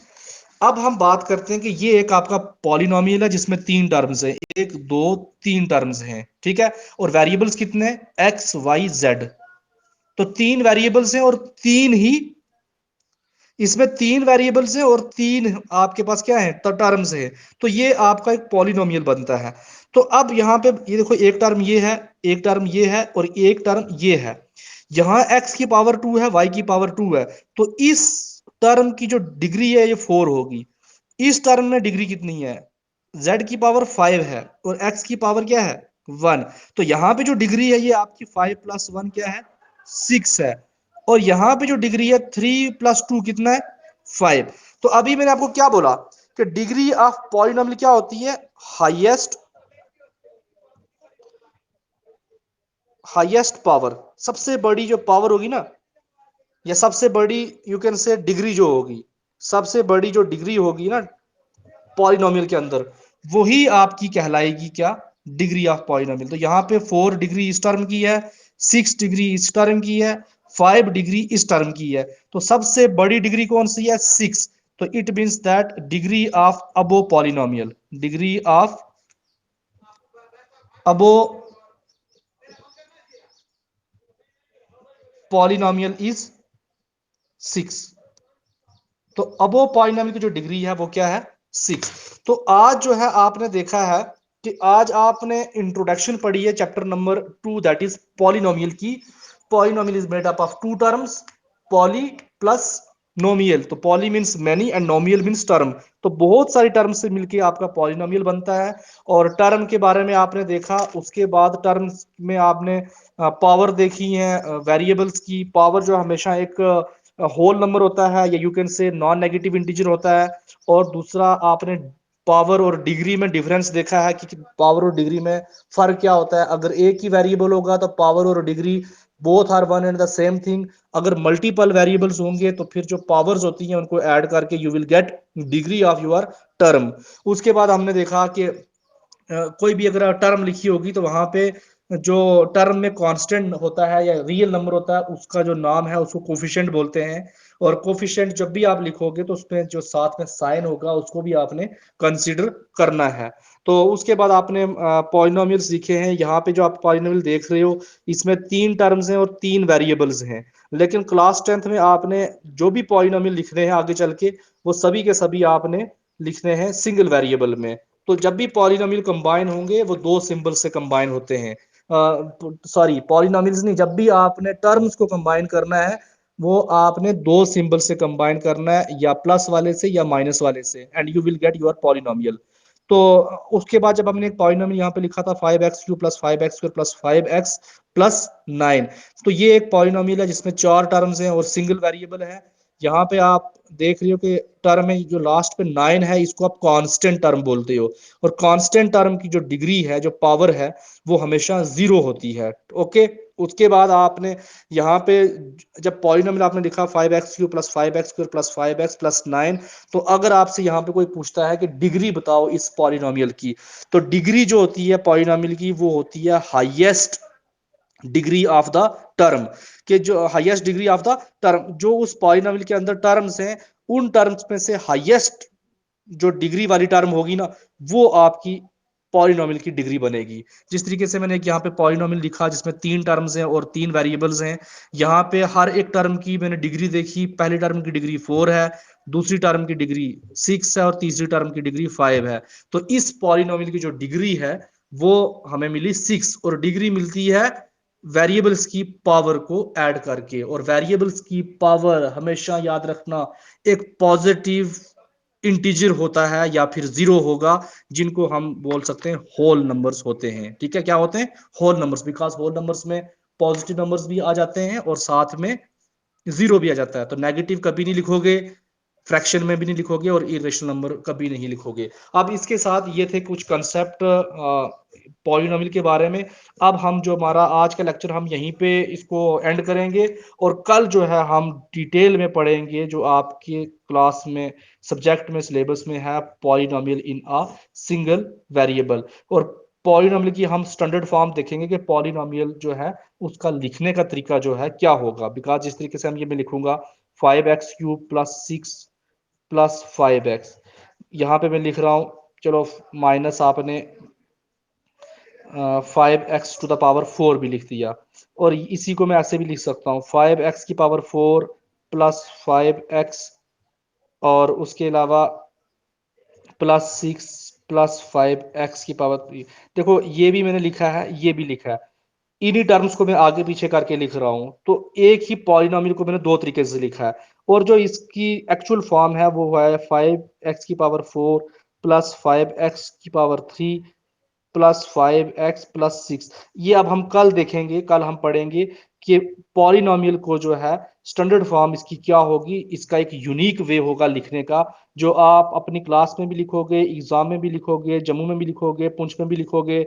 अब हम बात करते हैं कि ये एक आपका पॉलिनोमियल है जिसमें 3 टर्म्स हैं, 1 2 3 टर्म्स हैं। ठीक है, और वेरिएबल्स कितने, एक्स वाई जेड। तो 3 वेरिएबल्स हैं और तीन ही, इसमें 3 वेरिएबल्स है और 3 आपके पास क्या है, तो टर्म्स है। तो ये आपका एक पॉलिनोमियल बनता है। तो अब यहाँ पे ये देखो, एक टर्म ये है, एक टर्म ये है और एक टर्म ये है। यहाँ x की पावर 2 है, y की पावर 2 है, तो इस टर्म की जो डिग्री है ये 4 होगी। इस टर्म में डिग्री कितनी है, z की पावर 5 है और x की पावर क्या है, 1। तो यहाँ पे जो डिग्री है ये आपकी 5 प्लस 1 क्या है, 6 है। और यहां पे जो डिग्री है 3 प्लस 2 कितना है, 5। तो अभी मैंने आपको क्या बोला कि डिग्री ऑफ पॉलिनोमियल क्या होती है, हाईएस्ट, हाईएस्ट पावर, सबसे बड़ी जो पावर होगी ना, या सबसे बड़ी यू कैन से डिग्री जो होगी, सबसे बड़ी जो डिग्री होगी ना पॉलिनोमियल के अंदर, वही आपकी कहलाएगी क्या, डिग्री ऑफ पॉलिनोमियल। तो यहाँ पे 4 डिग्री इस टर्म की है, 6 डिग्री इस टर्म की है, 5 डिग्री इस टर्म की है। तो सबसे बड़ी डिग्री कौन सी है, 6। तो it means that degree of above polynomial, degree of above polynomial is 6। तो अबो पॉलिनोमियल की जो डिग्री है वो क्या है, 6। तो आज जो है आपने देखा है कि आज आपने इंट्रोडक्शन पढ़ी है chapter number 2, that is polynomial की। Polynomial is made up of 2 terms, poly plus nomial. तो poly means many and nomial means term. तो बहुत सारी टर्म से मिलके आपका पॉलिनोमियल बनता है। और टर्म के बारे में आपने देखा, उसके बाद टर्म्स में आपने पावर देखी है, वेरिएबल्स की पावर जो हमेशा एक होल नंबर होता है, या यू कैन से नॉन नेगेटिव इंटीजर होता है। और दूसरा आपने पावर और डिग्री में डिफरेंस देखा है कि पावर और डिग्री में फर्क क्या होता है। अगर एक ही वेरिएबल होगा तो पावर और degree both are one and the same thing. अगर मल्टीपल वेरिएबल्स होंगे तो फिर जो पावर्स होती हैं उनको ऐड करके you will get degree of your term. उसके बाद हमने देखा कि कोई भी अगर टर्म लिखी होगी तो वहां पे जो टर्म में कांस्टेंट होता है या रियल नंबर होता है, उसका जो नाम है उसको कोफिशिएंट बोलते हैं। और कोफिशिएंट जब भी आप लिखोगे तो उसमें जो साथ में साइन होगा उसको भी आपने कंसीडर करना है। तो उसके बाद आपने पॉलिनोमियल्स सीखे हैं। यहाँ पे जो आप पॉलिनोमियल देख रहे हो, इसमें 3 टर्म्स हैं और 3 वेरिएबल्स हैं। लेकिन क्लास 10th में आपने जो भी पॉलिनोमियल लिखने हैं आगे चल के, वो सभी के सभी आपने लिखने हैं सिंगल वेरिएबल में। तो जब भी पॉलिनोमियल कंबाइन होंगे वो 2 सिंबल से कंबाइन होते हैं। सॉरी, पॉलिनोमियल्स नहीं, जब भी आपने टर्म्स को कंबाइन करना है वो आपने 2 सिंबल से कंबाइन करना है, या प्लस वाले से या माइनस वाले से, and you will get your polynomial. तो उसके बाद जब हमने एक पॉलिनोमियल यहाँ पे लिखा था 5x³ plus 5x² plus 5x plus 9। तो ये एक पॉलिनोमियल है जिसमें 4 टर्म्स हैं और सिंगल वेरिएबल है। यहाँ पे आप देख रहे हो कि टर्म में जो लास्ट पे 9 है इसको आप कांस्टेंट टर्म बोलते हो। और कांस्टेंट टर्म की जो डिग्री है, जो पावर है, वो हमेशा 0 होती है। ओके। उसके बाद आपने यहाँ पे जब पॉलिनोमियल आपने लिखा 5x³ plus 5x² plus 5x plus 9, तो अगर आपसे यहाँ पे कोई पूछता है कि डिग्री बताओ इस पॉलिनोमियल की, तो डिग्री जो होती है पॉलिनोमियल की वो होती है highest degree of the term. के जो highest degree of the term, जो उस पॉलिनोमियल के अंदर टर्म्स हैं, उन टर्म्स में से हाईएस्ट जो डिग्री वाली टर्म होगी ना, वो आपकी पॉलिनोमियल की डिग्री बनेगी। जिस तरीके से मैंने यहाँ पे पॉलिनोमियल लिखा जिसमें 3 टर्म्स हैं और 3 वेरिएबल्स हैं, यहाँ पे हर एक टर्म की मैंने डिग्री देखी। पहली टर्म की डिग्री 4 है, दूसरी टर्म की डिग्री 6 है और तीसरी टर्म की डिग्री 5 है। तो इस पॉलिनोमियल की जो डिग्री है वो हमें मिली 6, और डिग्री मिलती है वेरिएबल्स की पावर को ऐड करके। और वेरिएबल्स की पावर हमेशा याद रखना एक पॉजिटिव इंटीजर होता है या फिर 0 होगा, जिनको हम बोल सकते हैं होल नंबर्स होते हैं। ठीक है, क्या होते हैं, whole numbers. Because whole numbers में पॉजिटिव नंबर्स भी आ जाते हैं और साथ में 0 भी आ जाता है। तो नेगेटिव कभी नहीं लिखोगे, फ्रैक्शन में भी नहीं लिखोगे, और इरेशनल नंबर कभी नहीं लिखोगे। अब इसके साथ ये थे कुछ कंसेप्ट पॉलिनोमियल के बारे में। अब हम जो हमारा आज का लेक्चर हम यहीं पे इसको एंड करेंगे, और कल जो है हम डिटेल में पढ़ेंगे जो आपके क्लास में सब्जेक्ट में सिलेबस में है, polynomial in a single variable. और पॉलिनोमियल की हम स्टैंडर्ड फॉर्म देखेंगे कि पॉलिनोमियल जो है उसका लिखने का तरीका जो है क्या होगा। बिकॉज जिस तरीके से हम ये मैं लिखूंगा 5x³ प्लस 6 प्लस 5x, यहाँ पे मैं लिख रहा हूं, चलो माइनस आपने 5x⁴ भी लिख दिया। और इसी को मैं ऐसे भी लिख सकता हूँ 5x⁴ प्लस 5x, और उसके अलावा प्लस 6 प्लस 5x⁴। देखो ये भी मैंने लिखा है, ये भी लिखा है, इन्हीं टर्म्स को मैं आगे पीछे करके लिख रहा हूं। तो एक ही पॉलिनोमियल को मैंने 2 तरीके से लिखा है। और जो इसकी एक्चुअल फॉर्म है वो है 5x⁴ plus 5x⁴ plus 5x plus 6। ये अब हम कल देखेंगे, कल हम पढ़ेंगे कि पॉलिनोमियल को जो है स्टैंडर्ड फॉर्म इसकी क्या होगी। इसका एक यूनिक वे होगा लिखने का, जो आप अपनी क्लास में भी लिखोगे, एग्जाम में भी लिखोगे, जम्मू में भी लिखोगे, पुंछ में भी लिखोगे,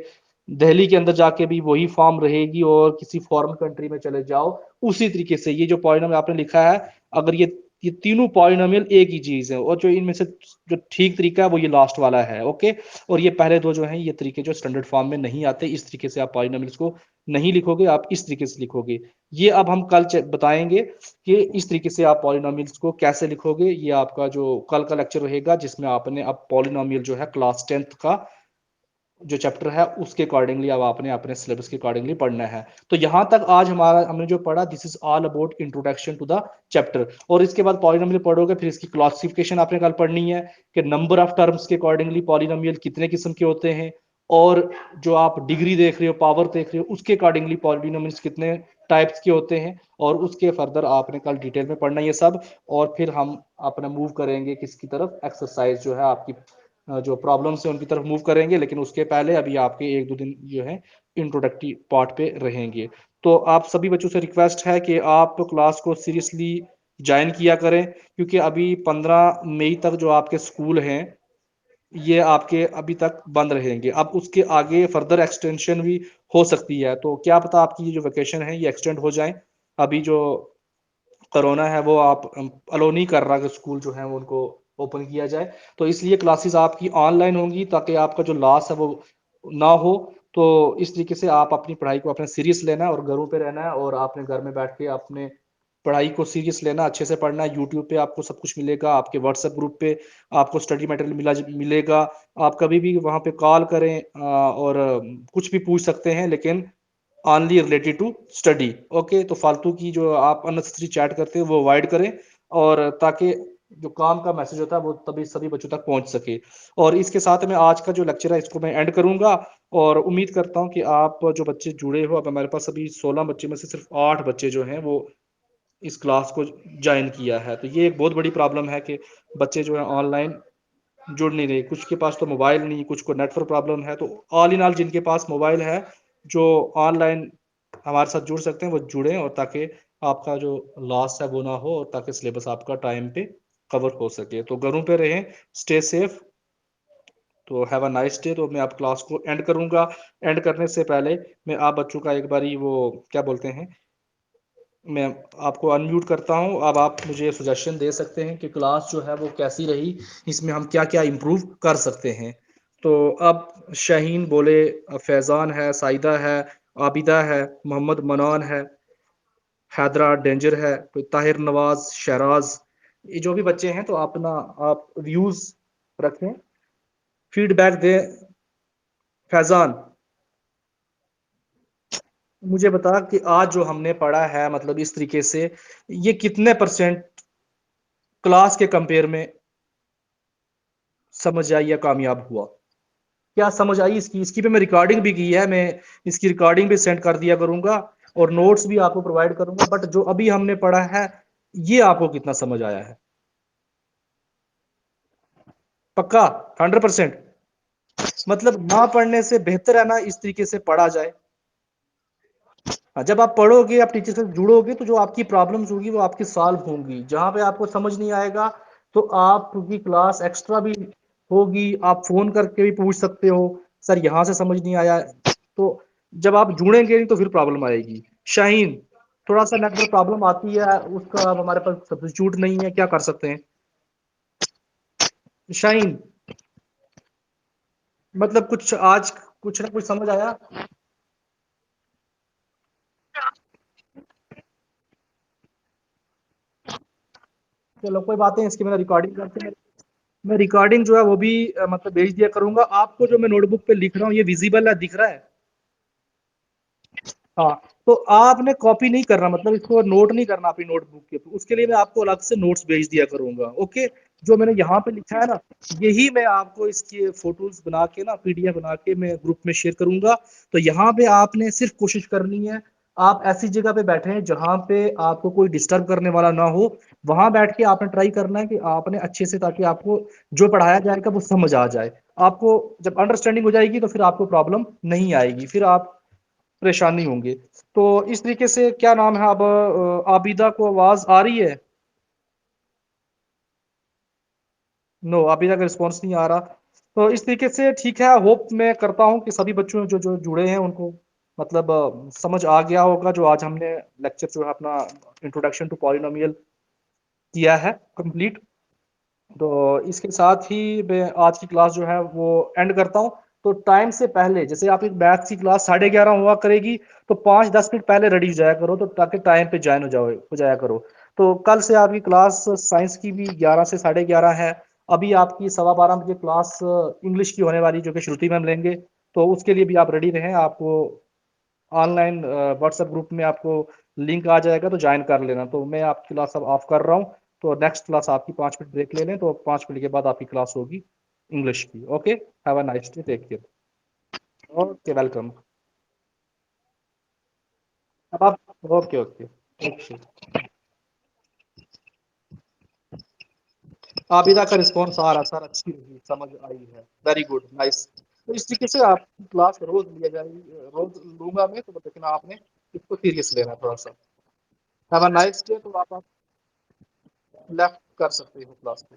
दिल्ली के अंदर जाके भी वही फॉर्म रहेगी, और किसी फॉरेन कंट्री में चले जाओ उसी तरीके से ये जो पॉलिनोमियल आपने लिखा है, अगर ये ये तीनों पॉलिनोमियल एक ही चीज है, और जो इनमें से जो ठीक तरीका है वो ये लास्ट वाला है। ओके, और ये पहले दो जो हैं ये तरीके जो स्टैंडर्ड फॉर्म में नहीं आते, इस तरीके से आप पॉलिनोमियल्स को नहीं लिखोगे, आप इस तरीके से लिखोगे। ये अब हम कल बताएंगे कि इस तरीके से आप पॉलिनोमियल्स को कैसे लिखोगे। ये आपका जो कल का लेक्चर रहेगा, जिसमें आपने अब पॉलिनोमियल जो है क्लास 10th का जो चैप्टर है उसके अकॉर्डिंगली अब आपने अपने सिलेबस के अकॉर्डिंगली पढ़ना है। तो यहां तक आज हमारा हमने जो पढ़ा, this is all about introduction to the chapter. और इसके बाद पॉलिनोमियल पढ़ोगे, फिर इसकी क्लासिफिकेशन आपने कल पढ़नी है कि नंबर ऑफ टर्म्स के अकॉर्डिंगली पॉलिनोमियल कितने किस्म के होते हैं, और जो आप डिग्री देख रहे हो, पावर देख रहे हो, उसके अकॉर्डिंगली पॉलिनोमियल्स कितने टाइप्स के होते हैं, और उसके फर्दर आपने कल डिटेल में पढ़ना ये सब। और फिर हम अपना मूव करेंगे किसकी तरफ, एक्सरसाइज जो है आपकी जो प्रॉब्लम्स है उनकी तरफ मूव करेंगे। लेकिन उसके पहले अभी आपके एक दो दिन जो है इंट्रोडक्टरी पार्ट पे रहेंगे। तो आप सभी बच्चों से रिक्वेस्ट है कि आप क्लास को सीरियसली ज्वाइन किया करें, क्योंकि अभी 15 मई तक जो आपके स्कूल हैं ये आपके अभी तक बंद रहेंगे। अब उसके आगे फर्दर एक्सटेंशन भी हो सकती है, तो क्या पता आपकी ये जो वेकेशन है ये एक्सटेंड हो जाए। अभी जो कोरोना है वो आप अलो नहीं कर रहा कि स्कूल जो है वो उनको ओपन किया जाए, तो इसलिए क्लासेस आपकी ऑनलाइन होंगी, ताकि आपका जो लॉस है वो ना हो। तो इस तरीके से आप अपनी पढ़ाई को अपने सीरियस लेना है, और घरों पे रहना है, और आपने घर में बैठ के अपने पढ़ाई को सीरियस लेना, अच्छे से पढ़ना है। यूट्यूब पे आपको सब कुछ मिलेगा, आपके व्हाट्सएप ग्रुप पे आपको स्टडी मटेरियल मिलेगा। आप कभी भी वहां पे कॉल करें और कुछ भी पूछ सकते हैं, लेकिन only related to study. Okay, तो फालतू की जो आप अननेसेसरी चैट करते हैं वो अवॉइड करें, और ताकि जो काम का मैसेज होता है वो तभी सभी बच्चों तक पहुंच सके। और इसके साथ में आज का जो लेक्चर है इसको मैं एंड करूंगा, और उम्मीद करता हूं कि आप जो बच्चे जुड़े हो, अब हमारे पास अभी 16 बच्चे में से सिर्फ 8 बच्चे जो हैं वो इस क्लास को ज्वाइन किया है। तो ये एक बहुत बड़ी प्रॉब्लम है कि बच्चे जो है ऑनलाइन जुड़ नहीं रहे। कुछ के पास तो मोबाइल नहीं, कुछ को नेटवर्क प्रॉब्लम है। तो ऑल इन ऑल जिनके पास मोबाइल है, जो ऑनलाइन हमारे साथ जुड़ सकते हैं वो जुड़ें, और ताकि आपका जो लॉस है वो ना हो, और ताकि सिलेबस आपका टाइम पे कवर हो सके। तो घरों पे रहें, स्टे सेफ। तो हैव अ नाइस डे। तो मैं आप क्लास को एंड करूंगा। एंड करने से पहले मैं आप बच्चों का एक बारी वो क्या बोलते हैं, मैं आपको अनम्यूट करता हूं। अब आप मुझे सजेशन दे सकते हैं कि क्लास जो है वो कैसी रही, इसमें हम क्या क्या इम्प्रूव कर सकते हैं। तो अब शाहीन बोले, फैज़ान है, साइदा है, आबिदा है, मोहम्मद मनान है, हैदरा डेंजर है, कोई ताहिर नवाज, शहराज, ये जो भी बच्चे हैं तो अपना आप व्यूज रखें, फीडबैक दें। फैज़ान, मुझे बता कि आज जो हमने पढ़ा है, मतलब इस तरीके से ये कितने परसेंट क्लास के कंपेयर में समझ आई या कामयाब हुआ, क्या समझ आई इसकी। इसकी पे मैं रिकॉर्डिंग भी की है, मैं इसकी रिकॉर्डिंग भी सेंड कर दिया करूंगा, और नोट्स भी आपको प्रोवाइड करूंगा। बट जो अभी हमने पढ़ा है ये आपको कितना समझ आया है, पक्का 100%? मतलब ना पढ़ने से बेहतर है ना इस तरीके से पढ़ा जाए। हाँ, जब आप पढ़ोगे, आप टीचर से जुड़ोगे, तो जो आपकी प्रॉब्लम्स होगी वो आपकी सॉल्व होंगी। जहां पे आपको समझ नहीं आएगा तो आपकी क्लास एक्स्ट्रा भी होगी, आप फोन करके भी पूछ सकते हो, सर यहाँ से समझ नहीं आया। तो जब आप जुड़ेंगे नहीं तो फिर प्रॉब्लम आएगी। शाहीन, थोड़ा सा नेटवर्क प्रॉब्लम आती है, उसका अब हमारे पास सब्स्टिट्यूट नहीं है, क्या कर सकते हैं। शाहीन, मतलब कुछ आज कुछ ना कुछ समझ आया। चलो कोई बात नहीं, इसकी मैंने रिकॉर्डिंग करके मैं रिकॉर्डिंग जो है वो भी मतलब भेज दिया करूंगा आपको। जो मैं नोटबुक पे लिख रहा हूँ ये विजिबल है, दिख रहा है। हाँ, तो आपने कॉपी नहीं करना, मतलब इसको नोट नहीं करना अपनी नोटबुक के, तो उसके लिए मैं आपको अलग से नोट्स भेज दिया करूंगा। ओके, जो मैंने यहाँ पे लिखा है ना, यही मैं आपको इसके फोटोज बना के ना, पीडीएफ बना के मैं ग्रुप में शेयर करूंगा। तो यहाँ पे आपने सिर्फ कोशिश करनी है, आप ऐसी जगह पे बैठे हैं जहाँ पे आपको कोई डिस्टर्ब करने वाला ना हो। वहां बैठ के आपने ट्राई करना है कि आपने अच्छे से, ताकि आपको जो पढ़ाया जाएगा वो समझ आ जाए। आपको जब अंडरस्टैंडिंग हो जाएगी तो फिर आपको प्रॉब्लम नहीं आएगी, फिर आप परेशानी होंगे। तो इस तरीके से क्या नाम है, अब आबिदा को आवाज आ रही है? नो, आबिदा का रिस्पॉन्स नहीं आ रहा। तो इस तरीके से ठीक है, होप मैं करता हूँ कि सभी बच्चों जो जो जुड़े हैं उनको मतलब समझ आ गया होगा जो आज हमने लेक्चर जो है अपना इंट्रोडक्शन टू पॉलिनोमियल किया है कंप्लीट। तो इसके साथ ही मैं आज की क्लास जो है वो एंड करता हूँ। तो टाइम से पहले, जैसे आप एक मैथ्स की क्लास 11:30 हुआ करेगी, तो 5-10 मिनट पहले रेडी हो जाया करो, तो ताकि टाइम पे ज्वाइन हो जाया करो। तो कल से आपकी क्लास साइंस की भी 11 से 11:30 है। अभी आपकी 12:15 बजे क्लास इंग्लिश की होने वाली, जो कि श्रुति मैम लेंगे। तो उसके लिए भी आप रेडी रहें। आपको ऑनलाइन व्हाट्सएप ग्रुप में आपको लिंक आ जाएगा, तो ज्वाइन कर लेना। तो मैं आपकी क्लास अब ऑफ कर रहा हूँ। तो नेक्स्ट क्लास आपकी 5 मिनट ब्रेक ले लें, तो 5 मिनट के बाद आपकी क्लास होगी इंग्लिश की। Okay, have a nice day, take care. Okay, welcome. अब आप, ओके ओके ओके। आबिदा का रिस्पॉन्स आ रहा सर, अच्छी रही, समझ आई है, वेरी गुड, नाइस। तो इस तरीके से आपकी क्लास रोज लिया जाएगी, रोज लूंगा मैं, तो लेकिन आपने इसको सीरियस लेना थोड़ा सा। Have a nice day. तो आप लेफ्ट कर सकते हो क्लास को।